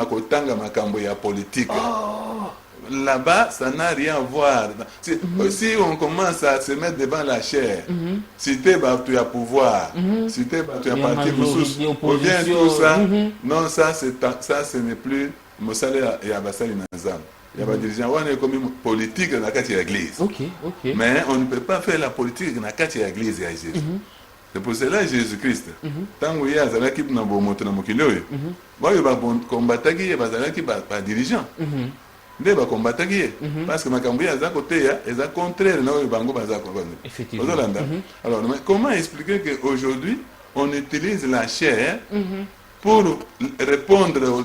kotanga makambo ya politique. Là-bas, ça n'a rien à voir. Si on commence à se mettre devant la chair, si tu as pouvoir, si tu as parti ou bien tout ça, non, ça ce n'est plus Mossale et Abassali Nazam. Il y a des dirigeants qui ont comme politique dans la l'église. Mais on ne peut pas faire la politique dans la l'église à Jésus. C'est pour cela que Jésus-Christ, tant qu'il y a des équipes dans le monde, il y a combattre qui est dirigeant. Ils vont combattre parce que makambo ya za côté ya eza contraire na oyo bango baza ko bana. Effectivement. Alors comment expliquer que aujourd'hui on utilise la chair pour répondre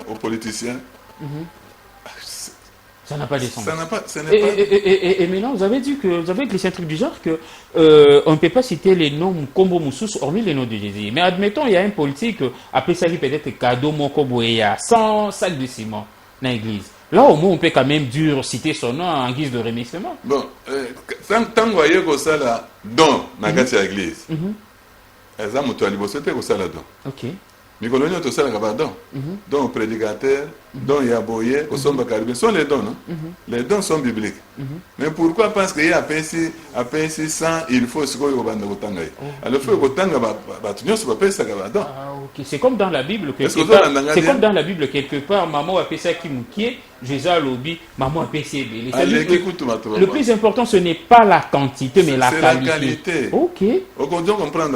aux politiciens? Ça n'a pas de sens. Et maintenant, vous avez glissé un truc du genre que on ne peut pas citer les noms Kombo Moussous hormis les noms de Jésus. Mais admettons, il y a un politique appelé ça peut-être cadeau Moko Boya, 100 sacs de ciment dans l'église. Là, au moins, on peut quand même citer son nom en guise de remerciement. Bon, tant que vous voyez que ça là, don, dans l'église, ça m'a dit que ça là don. Ok. Mais quand on a tout ça, don prédicateur, don yaboye, sont les dons, non? Les dons sont bibliques. Mais pourquoi? Parce qu'il y a à 600, il faut ce qu'on va faire. Alors, il faut que ça don. C'est comme dans la Bible quelque part, maman a fait ça qui moukier, Jésus a lobby, maman a fait ça. Le plus important, ce n'est pas la quantité, mais la qualité. Ok. On comprend.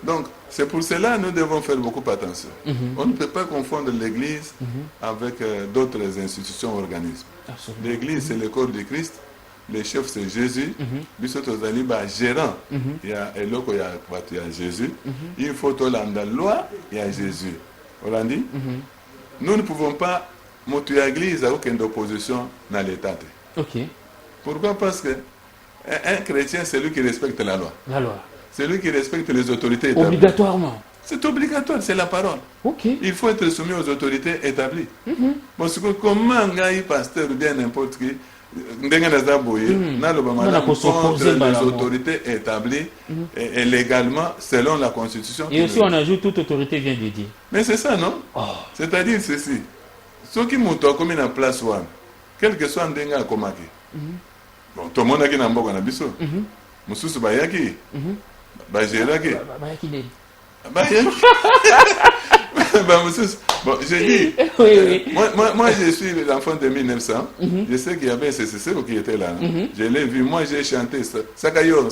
Donc, c'est pour cela que nous devons faire beaucoup attention. On ne peut pas confondre l'Église avec d'autres institutions, organismes. L'Église, c'est le corps de Christ. Le chef, c'est Jésus. Gérant, il y a Jésus. Il faut que la loi, il y a Jésus. Nous ne pouvons pas monter l'Église à aucune opposition dans l'État. Pourquoi? Parce qu'un chrétien, c'est lui qui respecte la loi. La loi. C'est lui qui respecte les autorités établies. Obligatoirement. C'est obligatoire, c'est la parole. Il faut être soumis aux autorités établies. Parce que comment un pasteur ou bien n'importe qui, contre les autorités établies et légalement selon la Constitution. Et aussi on ajoute toute autorité vient de Dieu. Mais c'est ça, non? C'est-à-dire ceci. Ceux qui montent comme une place, quel que soit un denga komaki. Bon, tout le monde a qui n'a pas de biso. Moussous Bayaki. Bayaki. Bon, j'ai dit, moi je suis l'enfant de 1900, je sais qu'il y avait un CCC qui était là. Je l'ai vu, moi j'ai chanté ça, Sakayons,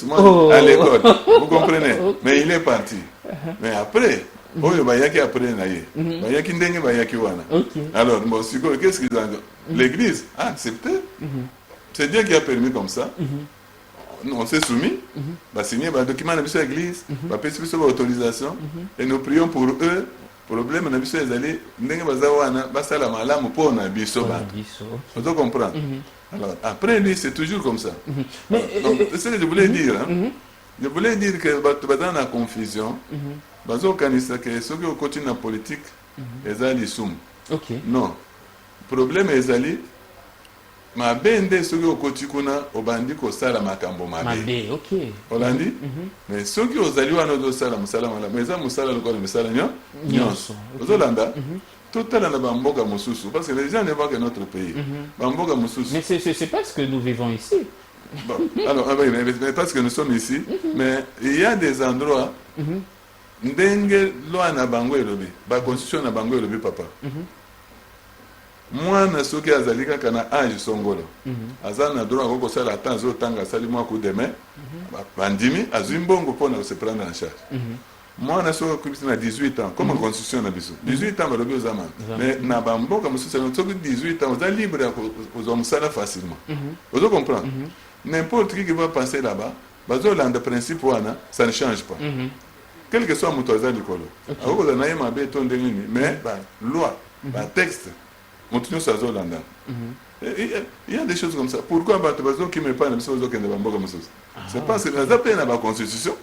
moi à l'école, vous comprenez? Mais il est parti. Mais après, Bayaki après Naye, Bayaki Ndenge Bayaki Wana. Alors, qu'est-ce qu'ils ont dit? L'église a accepté. C'est Dieu qui a permis comme ça. On s'est soumis, signer un document de l'église, on a payé l'autorisation, et nous prions pour eux. Problème, on a vu ça, ils allaient, on comprend. Alors, après lui, c'est toujours comme ça. Donc, c'est ce que je voulais dire. Je voulais dire que dans la confusion, ceux qui continuent la politique, ils allaient soum. Non. Le problème est allé. Ma bende soki okoti kuna obandi kosala makambo mabe. Olandi? Mais soki ozali wana ozosala musala malamu, mais eza musala lokola misala nyonso. Ozolanda? Totala na bamboka mosusu, parce que les gens ne voient que notre pays. Bamboka mosusu. Mais c'est parce que nous vivons ici. Bon, alors, mais parce que nous sommes ici, mais il y a des endroits, ndenge loi na bango elobi, ba constitution na bango elobi papa. Moi, je suis un âge songolo. Azan a droit à faire la temps au temps à salir moi coup de main. Bandimi, à Zimbongo pour se prendre en charge. Moi, je suis à 18 ans, comme en constitution na biso. 18 ans, je suis mais na bambo comme si c'est 18 ans, vous êtes libre aux hommes ça facilement. Vous comprenez? N'importe qui va passer là-bas, le principe ça ne change pas. Quel que soit mon toisa du colo. Mais loi, texte. Il y a des choses comme ça. Pourquoi qui me parle de c'est parce que nous avons la constitution,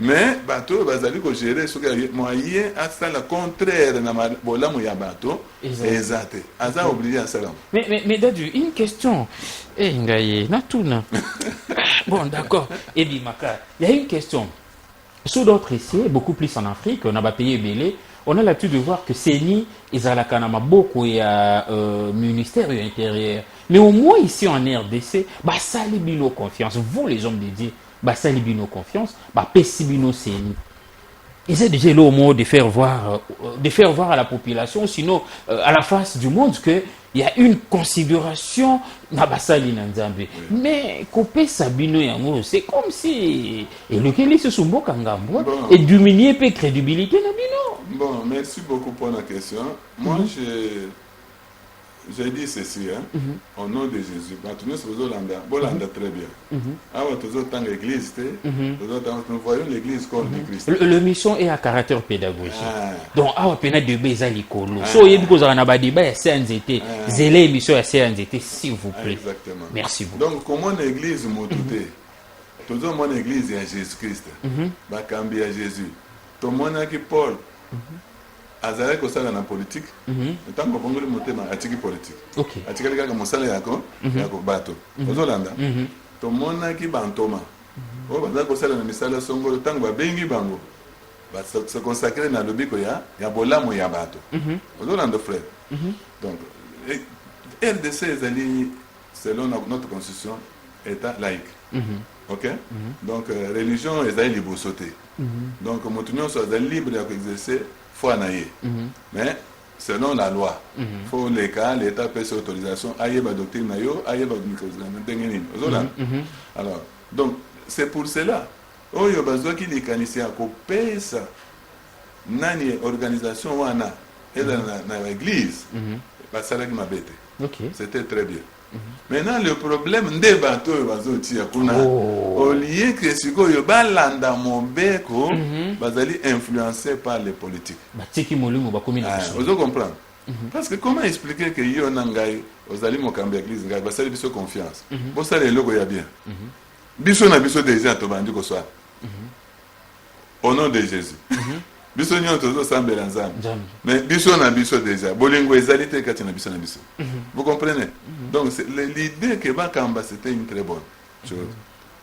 mais bateau bazali ko gérer ce que moyen à ça le contraire na bola mo ya bateau exact. Aza obligé à ça. Mais Dadu, une question. Ngaye na tout na. Bon d'accord. Et Bimaka, il y a une question. Sous d'autres ici, beaucoup plus en Afrique, on a pas payé belé. on a l'habitude de voir que CENI, ezalaka na maboko ya ministère de l'Intérieur. Mais au moins ici en RDC, basali bino confiance. Vous les hommes de Dieu, basali bino confiance, pesi bino CENI. Ils déjà là au moins de faire voir à la population, sinon à la face du monde, qu'il y a une considération na basali na Nzambe. Mais kopé Sabino yango, c'est comme si et le keli se sumbo kangambo et diminuer peu crédibilité na bino. Bon, merci beaucoup pour la question. Moi, j'ai dit ceci, hein, au nom de Jésus. Bolanda très bien. L'église, nous voyons l'église comme du Christ. Le mission est à caractère pédagogique. Donc, à peine de baiser l'école. So, il y a beaucoup de débat, il y a CNZT. Zélé émission à CNZT, s'il vous plaît. Exactement. Merci beaucoup. Donc, comment l'église m'a tout toujours mon église est Jésus-Christ. Bakambi à Jésus. Tout le monde qui Paul. Azalaki kosala na politique ntango bongoli motema atiki politique atikali kaka mosala yako yako bato ozolanda tomonaki bantoma oyo bazali kosala na misala songolo ntango babengi bango se consacrer na lobiko ya bolamu ya bato ozolanda frère. Donc RDC ezali selon notre constitution état laïque. Ok. Donc religion ezali liboso te. Donc moto nyonso azali libre ya koexercer foi naïe. Mais selon la loi, faut les cas, l'État peut cette autorisation, aïe ma doctrine naïo, aïe ma alors, donc, c'est pour cela. Oh, yo bazo qui les canisiens coupé ça. Nani organisation wana, et dans l'église, ça avec ma bête. C'était très bien. Maintenant, le problème des bateaux, au lieu que ce que yo balanda mobeko, bazali influencé par les politiques. Vous comprenez? Parce que comment expliquer que yo nangai, aux ali mokambi église ngai, basali biso confiance. Bon ça les logos ya bien. Biso na biso déjà to bandi ko soir. Au nom de Jésus. Biso nyon tozo sambela nzambe. Mais biso na biso déjà. Bolingo ezali te kati na biso na biso. Vous comprenez? Donc l'idée que Bakamba c'était une très bonne chose.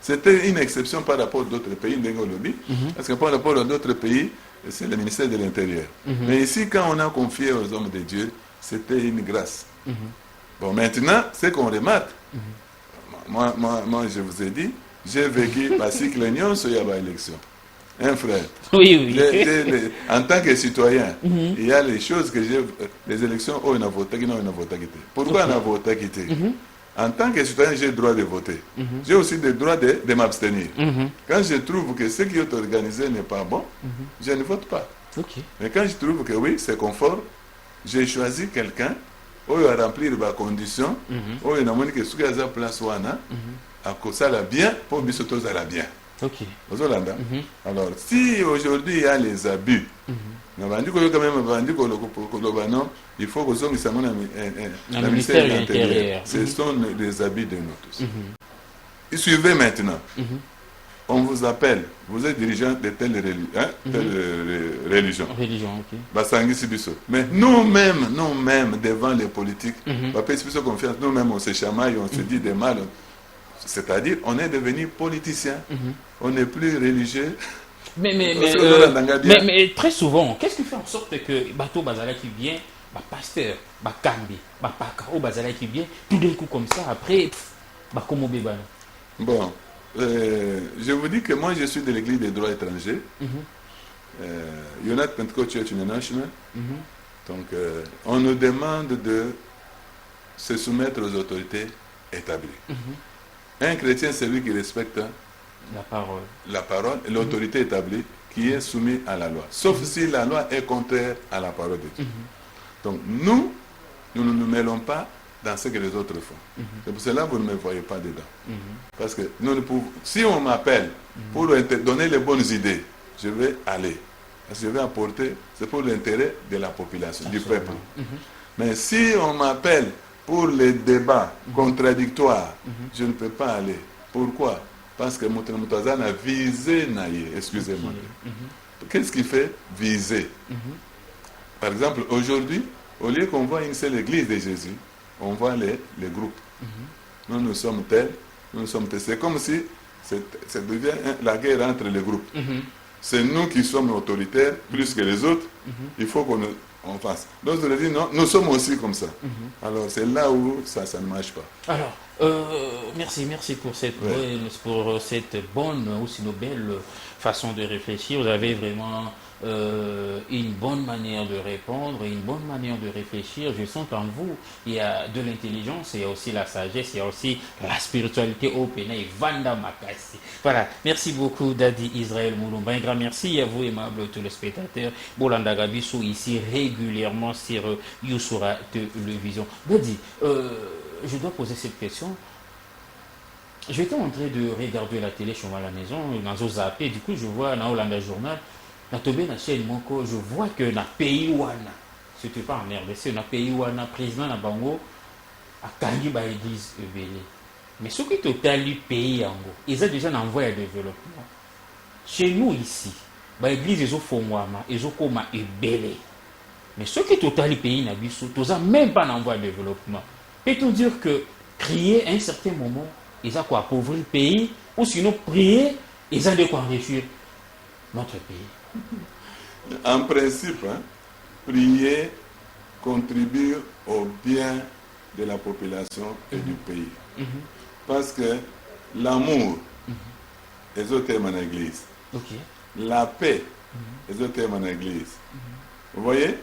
C'était une exception par rapport à d'autres pays lobby, parce que par rapport à d'autres pays, c'est le ministère de l'Intérieur. Mais ici, quand on a confié aux hommes de Dieu, c'était une grâce. Bon, maintenant, ce qu'on remarque, moi, je vous ai dit, j'ai vécu la cycle sur la élection. Un frère. Oui. En tant que citoyen, il y a les choses que j'ai. Les élections, on a voté, on a voté. Pourquoi on a voté quitter? En tant que citoyen, j'ai le droit de voter. J'ai aussi le droit de m'abstenir. Quand je trouve que ce qui est organisé n'est pas bon, je ne vote pas. Mais quand je trouve que oui, c'est conforme, j'ai choisi quelqu'un qui a rempli les conditions, qui a dit que ce qui est à place, à cause ça bien, pour que ça la bien. Alors, si aujourd'hui il y a les abus, il faut que le ministère de l'Intérieur. Ce sont les abus de nous tous. Suivez maintenant. On vous appelle, vous êtes dirigeant de telle religion. Mais nous-mêmes, devant les politiques, nous-mêmes, on se chamaille, on se dit des mal. C'est-à-dire, on est devenu politicien. On n'est plus religieux. Mais très souvent, qu'est-ce qui fait en sorte que Bato Bazala qui vient, pasteur, Kambi, Pakao Bazala qui vient, tout d'un coup comme ça, après, comment Bébano? Bon, je vous dis que moi je suis de l'église des droits étrangers. United Pentecostal Church International. Donc, on nous demande de se soumettre aux autorités établies. Un chrétien, c'est lui qui respecte la parole et l'autorité établie qui est soumise à la loi. Sauf si la loi est contraire à la parole de Dieu. Donc nous ne nous mêlons pas dans ce que les autres font. C'est pour cela que vous ne me voyez pas dedans. Parce que nous ne pouvons, si on m'appelle pour donner les bonnes idées, je vais aller. Parce que je vais apporter, c'est pour l'intérêt de la population, du peuple. Mais si on m'appelle pour les débats contradictoires, je ne peux pas aller. Pourquoi? Parce que Moutazan a visé Naïe, excusez-moi. Qu'est-ce qu'il fait? Viser. Par exemple, aujourd'hui, au lieu qu'on voit une seule église de Jésus, on voit les groupes. Nous sommes tels, nous sommes tels. C'est comme si ça devient la guerre entre les groupes. c'est nous qui sommes autoritaires plus que les autres. Il faut on fasse. Donc je leur dis non, nous sommes aussi comme ça. Alors c'est là où ça ne marche pas. Alors, merci pour cette, bonne ou sinon belle façon de réfléchir. Vous avez vraiment une bonne manière de répondre, une bonne manière de réfléchir. Je sens qu'en vous, il y a de l'intelligence, il y a aussi la sagesse, il y a aussi la spiritualité au Pénin et Vanda Makassi. Voilà, merci beaucoup Dadi Israël Moulumba. Un grand merci à vous, aimables téléspectateurs. Bolanda Gabissou ici régulièrement sur Youssura Télévision. Dadi, je dois poser cette question. J'étais en train de regarder la télé chez moi à la maison, dans un zappé, du coup je vois dans Hollanda Journal, dans la chaîne Moko, je vois que dans le pays Wana, c'était pas en RDC, dans le pays Wana, président de Bango, a gagné par l'église Ebele. Mais ce qui est total du pays Ango, ils ont déjà envoyé un développement. Chez nous ici, l'église ils ont fait ils ont comme Ebele. Mais ce qui est total du pays Nabiso, ils n'ont même pas envoyé un développement. Peut-on dire que prier à un certain moment, ils ont quoi appauvrir le pays, ou sinon prier, ils ont de quoi enrichir notre pays. En principe, hein, prier contribue au bien de la population et du pays. Parce que l'amour, les autres thèmes en église. La paix, les autres thèmes en église. Vous voyez?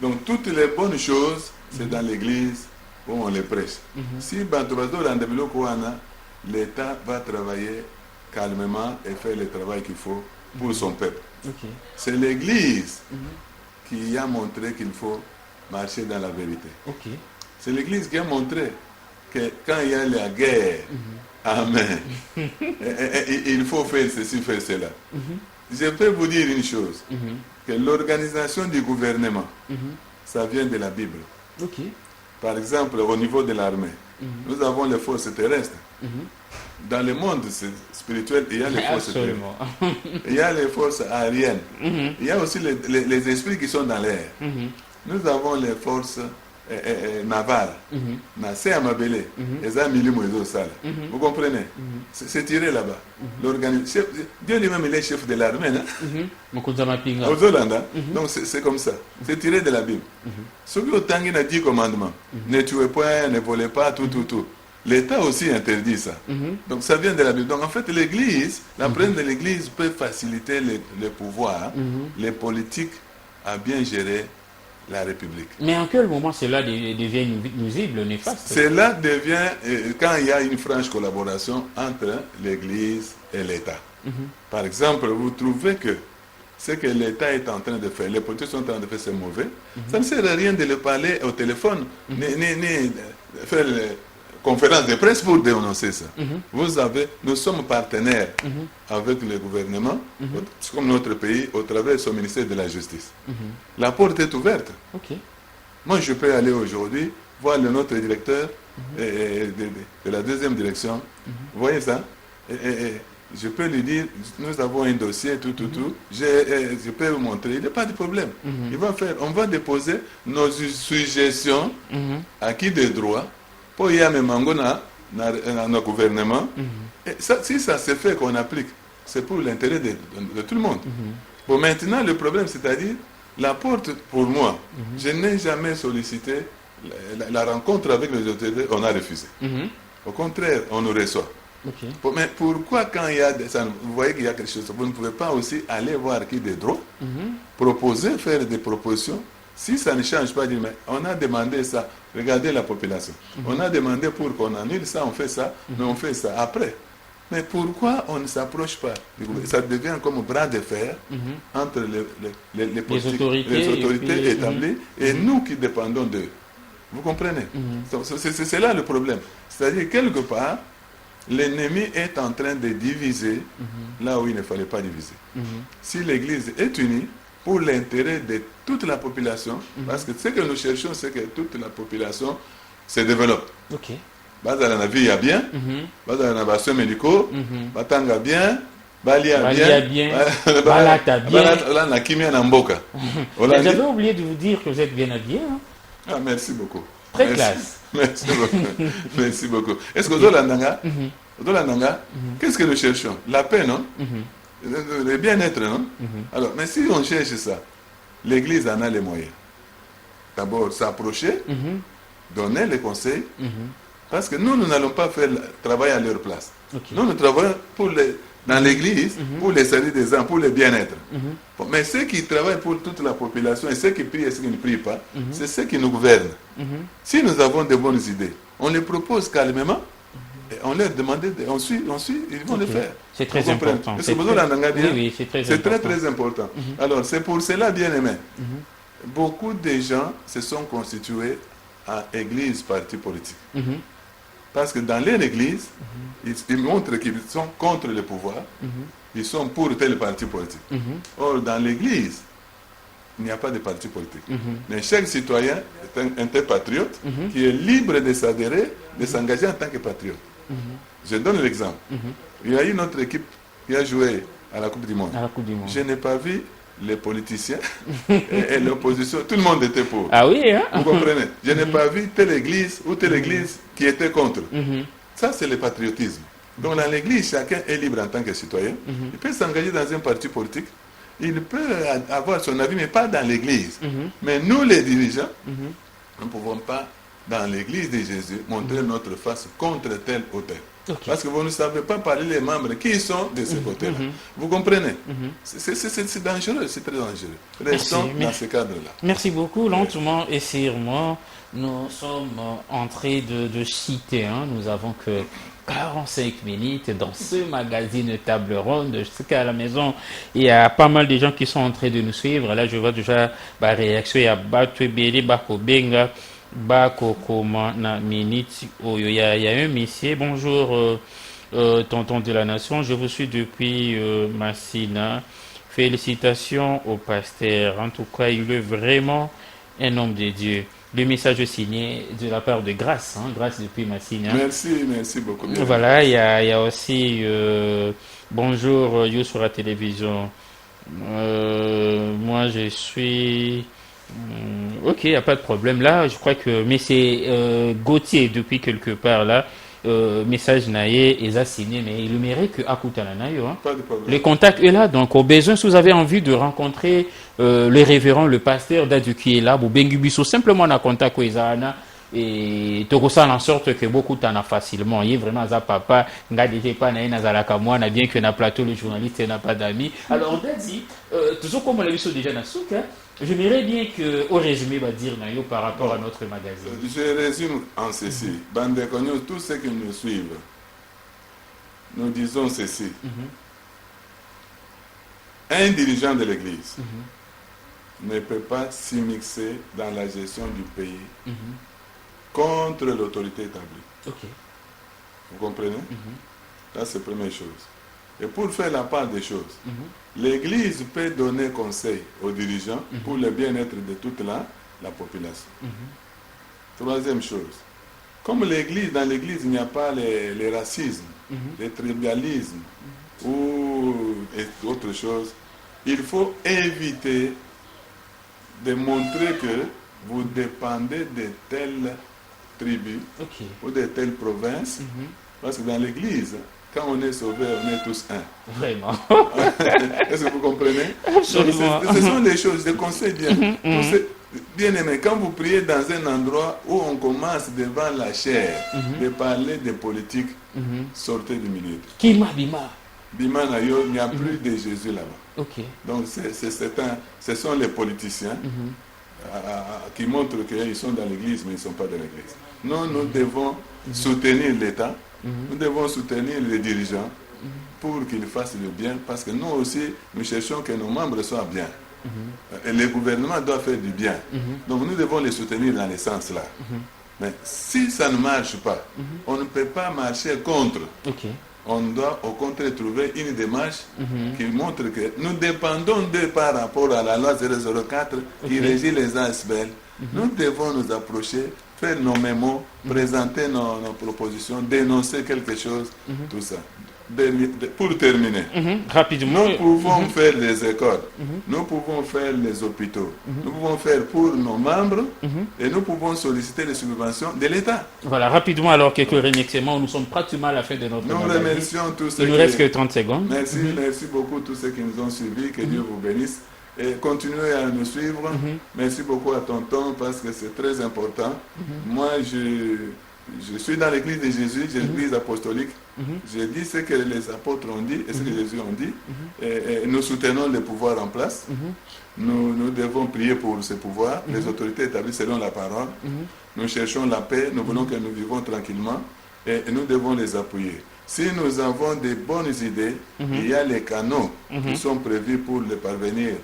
Donc toutes les bonnes choses, c'est dans l'église où on les prêche. Si Bantobazo Randebilo Kouana, l'État va travailler calmement et faire le travail qu'il faut pour son peuple. C'est l'Église qui a montré qu'il faut marcher dans la vérité. C'est l'Église qui a montré que quand il y a la guerre, amen, il faut faire ceci, faire cela. Je peux vous dire une chose, que l'organisation du gouvernement, ça vient de la Bible. Par exemple, au niveau de l'armée, nous avons les forces terrestres. Dans le monde spirituel, il y a les forces terrestres. Il y a les forces aériennes. Il y a aussi les esprits qui sont dans l'air. Nous avons les forces navales. C'est Amabele. Vous comprenez? C'est tiré là-bas. Dieu lui-même, il est chef de l'armée. Aux Hollanda. Donc c'est comme ça. C'est tiré de la Bible. Ce qui au Tanguy a 10 commandements. Ne tuez point, ne volez pas, tout. L'État aussi interdit ça. Donc ça vient de la Bible. Donc en fait, l'Église, la présence de l'Église peut faciliter le pouvoir, les politiques à bien gérer la République. Mais en quel moment cela devient nuisible, néfaste? Cela devient quand il y a une franche collaboration entre l'Église et l'État. Par exemple, vous trouvez que ce que l'État est en train de faire, les politiques sont en train de faire, c'est mauvais. Ça ne sert à rien de le parler au téléphone, ni faire conférence de presse pour dénoncer ça. Nous sommes partenaires avec le gouvernement, comme notre pays, au travers de son ministère de la Justice. La porte est ouverte. Moi, je peux aller aujourd'hui voir notre directeur de la deuxième direction. Vous voyez ça? Je peux lui dire, nous avons un dossier, tout. Je peux vous montrer, il n'y a pas de problème. On va déposer nos suggestions acquis de droit pour y aller dans notre gouvernement. Et ça, si ça se fait qu'on applique, c'est pour l'intérêt de tout le monde. Bon, maintenant, le problème, c'est-à-dire, la porte, pour moi, je n'ai jamais sollicité la rencontre avec les autorités, on a refusé. Au contraire, on nous reçoit. Mais pourquoi quand il y a vous voyez qu'il y a quelque chose, vous ne pouvez pas aussi aller voir qui des droits, proposer, faire des propositions. Si ça ne change pas, dire, mais on a demandé ça, regardez la population. On a demandé pour qu'on annule ça, on fait ça, mais on fait ça après. Mais pourquoi on ne s'approche pas? Ça devient comme bras de fer entre les autorités établies et nous qui dépendons d'eux. Vous comprenez? C'est là le problème. C'est-à-dire, quelque part, l'ennemi est en train de diviser là où il ne fallait pas diviser. Si l'Église est unie pour l'intérêt de toute la population, parce que ce que nous cherchons, c'est que toute la population se développe. Dans la vie, il y a bien, dans les soins médicaux, batanga bien, balia bien, balata bien. J'avais oublié de vous dire que vous êtes bien habillé. Ah, merci beaucoup. Très classe. Merci beaucoup. Merci beaucoup. Est-ce que vous avez qu'est-ce que nous cherchons? La paix, non? Le bien-être, non? Alors, mais si on cherche ça, l'Église en a les moyens. D'abord, s'approcher, donner les conseils, parce que nous n'allons pas faire le travail à leur place. Ok. Nous travaillons dans l'Église pour les salut des âmes, pour le bien-être. Bon, mais ceux qui travaillent pour toute la population et ceux qui prient et ceux qui ne prient pas, c'est ceux qui nous gouvernent. Si nous avons de bonnes idées, on les propose calmement et on leur demande, on suit, ils vont le faire. C'est très Vous comprenez? important. C'est besoin d'en garder. Oui, c'est très C'est important. très important. Alors, c'est pour cela, bien aimé, beaucoup de gens se sont constitués à église, parti politique. Parce que dans leur église, ils montrent qu'ils sont contre le pouvoir, ils sont pour tel parti politique. Or, dans l'église, il n'y a pas de parti politique. Mais chaque citoyen est un patriote qui est libre de s'adhérer, de s'engager en tant que patriote. Je donne l'exemple. Il y a une autre équipe qui a joué à la Coupe du Monde. À la Coupe du Monde. Je n'ai pas vu les politiciens et l'opposition. Tout le monde était pour. Ah oui, hein? Vous comprenez? Je n'ai pas vu telle église ou telle église qui était contre. Ça, c'est le patriotisme. Donc, dans l'église, chacun est libre en tant que citoyen. Il peut s'engager dans un parti politique. Il peut avoir son avis, mais pas dans l'église. Mais nous, les dirigeants, nous ne pouvons pas, dans l'église de Jésus, montrer notre face contre tel ou tel. Okay. Parce que vous ne savez pas parler les membres qui sont de ce côté-là. Vous comprenez? C'est dangereux, c'est très dangereux. Restons dans ce cadre-là. Merci beaucoup. Lentement et sûrement, nous sommes en train de citer. Nous avons que 45 minutes dans ce magazine Table Ronde. Je sais qu'à la maison, il y a pas mal de gens qui sont en train de nous suivre. Là, je vois déjà la réaction. Il y a Batouébeli, Bakobenga. Bakokoma na minute. Il y a un monsieur. Bonjour, tonton de la nation. Je vous suis depuis Massina. Félicitations au pasteur. En tout cas, il est vraiment un homme de Dieu. Le message signé de la part de Grâce. Grâce depuis Massina. Merci beaucoup. Voilà, il y a aussi bonjour, You sur la télévision. Moi, je suis. Ok, il n'y a pas de problème. Là, je crois que. Mais c'est Gauthier depuis quelque part là. Message naïe et signé, mais il mérite que Akutana naïo. Pas de problème. Le contact est là. Donc, au besoin, si vous avez envie de rencontrer le révérend, le pasteur d'Adu qui est là, vous bengubiso simplement na contact avec Zana. Et tout ça en sorte que beaucoup t'en a facilement. Il est vraiment à papa, n'a déjà pas na moi, n'a bien que na plateau le journaliste n'a pas d'amis. Alors on a dit toujours comme on l'a vu déjà dans souk, j'aimerais bien que au résumé va dire nayo par rapport à notre magazine. Je résume en ceci. Bande Cognos, tous ceux qui nous suivent, nous disons ceci. Un dirigeant de l'Église ne peut pas s'immiscer dans la gestion du pays contre l'autorité établie. Okay. Vous comprenez? Ça, c'est la première chose. Et pour faire la part des choses, l'Église peut donner conseil aux dirigeants pour le bien-être de toute la population. Troisième chose, comme dans l'Église, il n'y a pas les racismes, les tribalismes ou autre chose, il faut éviter de montrer que vous dépendez de telle tribu ou de telle province, parce que dans l'église, quand on est sauvé, on est tous un. Vraiment. Est-ce que vous comprenez? Absolument. Ce sont des choses, des conseils bien. Bien aimé, quand vous priez dans un endroit où on commence devant la chair de parler de politique, sortez du milieu. Bima. Bima Nayo, il n'y a plus de Jésus là-bas. Donc ce sont les politiciens qui montrent qu'ils sont dans l'église, mais ils ne sont pas dans l'église. Nous devons soutenir l'État, nous devons soutenir les dirigeants pour qu'ils fassent le bien, parce que nous aussi, nous cherchons que nos membres soient bien. Et le gouvernement doit faire du bien. Donc nous devons les soutenir dans le sens là. Mais si ça ne marche pas, on ne peut pas marcher contre. On doit au contraire trouver une démarche qui montre que nous dépendons d'eux par rapport à la loi 004 qui régit les ASBL. Nous devons nous approcher, faire nos mémos, présenter nos propositions, dénoncer quelque chose, tout ça. pour terminer, Rapidement. nous pouvons faire les écoles, nous pouvons faire les hôpitaux, nous pouvons faire pour nos membres et nous pouvons solliciter les subventions de l'État. Voilà, rapidement alors quelques remerciements. Nous sommes pratiquement à la fin de notre Nous magazine. remercions tous ceux Il nous reste que 30 secondes. Merci, merci beaucoup tous ceux qui nous ont suivis, que Dieu vous bénisse. Et continuez à nous suivre. Merci beaucoup à Tonton parce que c'est très important. Moi, je suis dans l'église de Jésus, j'ai l'église apostolique. J'ai dit ce que les apôtres ont dit et ce que Jésus a dit. Et nous soutenons les pouvoirs en place. Nous devons prier pour ces pouvoirs, les autorités établies selon la parole. Nous cherchons la paix, nous voulons que nous vivons tranquillement et nous devons les appuyer. Si nous avons des bonnes idées, il y a les canaux qui sont prévus pour les parvenir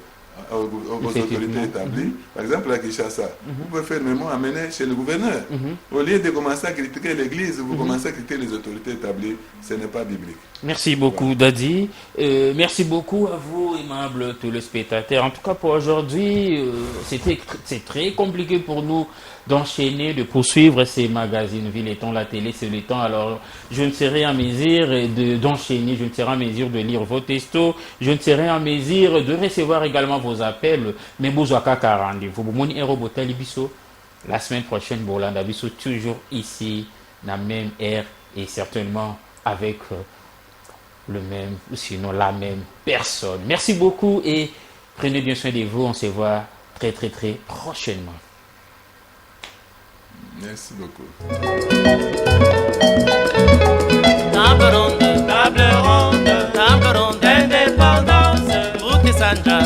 aux autorités établies. Par exemple, à Kinshasa, vous pouvez faire mémoire amener chez le gouverneur. Au lieu de commencer à critiquer l'Église, vous commencez à critiquer les autorités établies. Ce n'est pas biblique. Merci beaucoup, Dadi. Merci beaucoup à vous, aimables téléspectateurs. En tout cas, pour aujourd'hui, c'est très compliqué pour nous d'enchaîner, de poursuivre ces magazines. Ville et temps, la télé, c'est le temps. Alors, je ne serai en mesure d'enchaîner, je ne serai en mesure de lire vos textos, je ne serai en mesure de recevoir également vos appels. Mais Bouzouaka rendez-vous. Mon héros Botali Bisso, la semaine prochaine, Bolanda Bisso, toujours ici, dans la même ère et certainement avec le même, ou sinon la même personne. Merci beaucoup et prenez bien soin de vous. On se voit très prochainement. Merci beaucoup. Table ronde, indépendance, Route Sandra.